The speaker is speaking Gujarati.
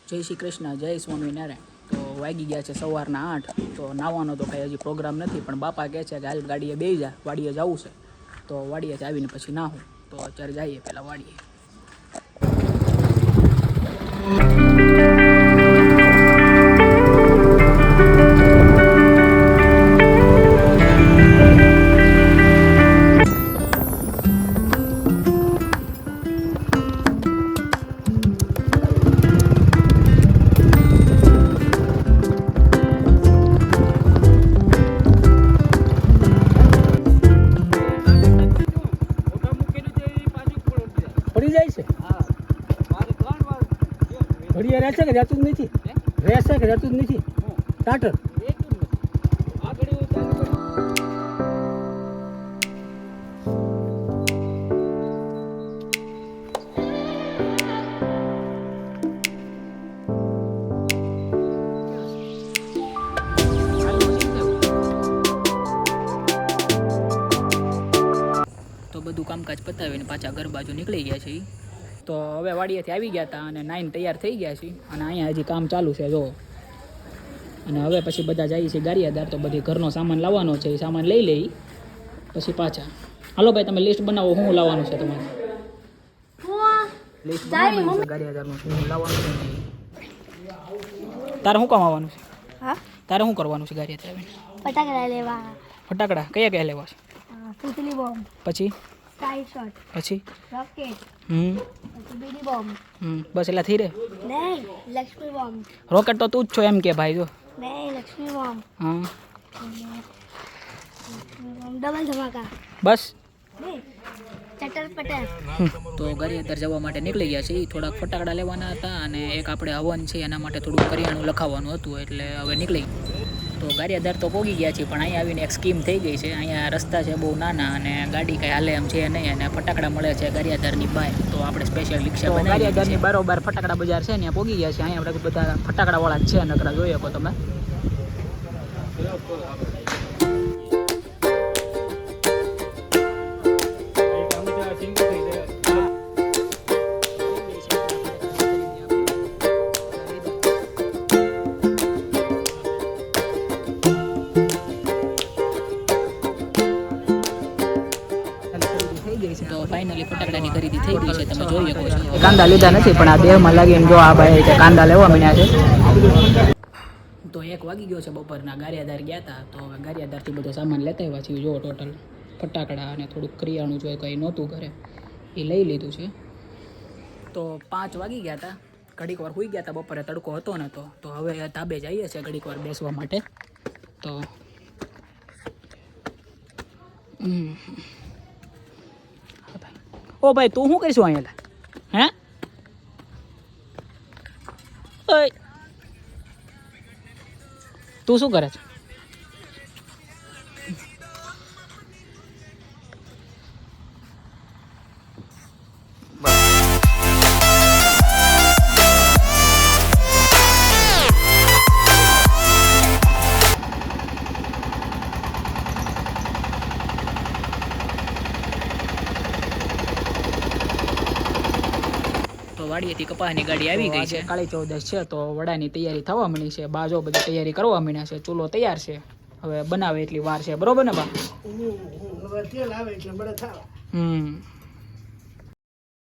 જય શ્રી કૃષ્ણ, જય સ્વામિનારાયણ. તો વાગી ગયા છે સવારના 8. તો નાવાનો તો કાંઈ હજી પ્રોગ્રામ નથી, પણ બાપા કહે છે કે હાલ ગાડીએ બેસી જા, વાડીએ જવું છે. તો વાડીએથી આવીને પછી નાહું. તો અત્યારે જઈએ પહેલાં વાડીએ. પડી જાય છે. ઘડીએ રહેશે કે રહેતું જ નથી? રહેશે કે રહેતું જ નથી? ટાટર તો બધું કામકાજ પતાવીને પાછા ઘર બાજુ નીકળી ગયા છે. તો હવે વાડીએથી આવી ગયા હતા અને નાઈને તૈયાર થઈ ગયા છે અને અહીંયા હજી કામ ચાલુ છે જો. અને હવે પછી બધા જઈએ છીએ ગારિયાદાર. તો બધી ઘરનો સામાન લાવવાનો છે, એ સામાન લઈ લઈ પછી પાછા. હાલો ભાઈ, તમે લિસ્ટ બનાવો, શું લાવવાનું છે તમારે? લિસ્ટ બનાવવાનું છે ગારિયાદારનું, શું લાવવાનું છે. તારે શું કામ આવવાનું છે? હા, તારે શું કરવાનું છે ગારિયાદાર આવીને? ફટાકડા લેવા. ફટાકડા કયા કયા લેવા છે? સુતલી બોમ્બ, પછી સ્કાય શોટ, પછી રોકેટ, પછી બીડી બોમ્બ. બસ એટલા થઈ રહે? નહીં, લક્ષ્મી બોમ્બ. રોકેટ તો તું જ છો એમ કે ભાઈ જો. નહીં, લક્ષ્મી બોમ્બ. હા, ડબલ ધમાકા. બસ. ચટર પટર. તો ગારિયાદાર જવા માટે નીકળી ગયા છે. થોડાક ફટાકડા લેવાના હતા અને એક આપણે હવન છે એના માટે થોડુંક કરિયાણું લખાવવાનું હતું, એટલે હવે નીકળી. તો ગારિયાદાર તો પોગી ગયા છે, પણ અહીંયા આવીને એક સ્કીમ થઈ ગઈ છે. અહીંયા રસ્તા છે બહુ નાના અને ગાડી કાંઈ હાલે એમ છે નહીં, અને ફટાકડા મળે છે ગારિયાદારની બહાર. તો આપણે સ્પેશિયલ રિક્ષા બનાવી. ગારિયાદારની બારોબાર ફટાકડા બજાર છે, ત્યાં પોગી ગયા છે. અહીંયા આપણે બધા ફટાકડાવાળા જ છે, નકરા જોઈએ શકો તમે. તો ફાઇનલી ફટાકડાની ખરીદી થઈ ગઈ છે, તમે જોઈ શકો છો. કાંદા લીધા નથી, પણ આ દેહમાં લાગીને જો આ ભાઈ કાંદા લેવા માંડ્યા છે. તો 1 વાગી ગયો છે બપોરના. ગારિયાદાર ગયા હતા, તો હવે ગારિયાદારથી બધો સામાન લેતા આવ્યા છીએ. જો ટોટલ ફટાકડા અને થોડુંક કરિયાણું જોઈએ કંઈ નહોતું ઘરે, એ લઈ લીધું છે. તો 5 વાગી ગયા હતા. ઘડીક વાર સૂઈ ગયા હતા, બપોરે તડકો હતો ને તો હવે ધાબે જઈએ છીએ ઘડીક વાર બેસવા માટે. તો ઓ ભાઈ, તું શું કરીશું અહીંયા? હે ઓય, તું શું કરે છે? વાડીએથી કપાસની ગાડી આવી ગઈ છે. કાળી ચૌદશ છે, તો વડાની તૈયારી થવા માંડી છે. બાજો બધી તૈયારી કરવા માંડ્યા છે. ચૂલો તૈયાર છે, હવે બનાવે એટલી વાર છે. બરોબર ને બા?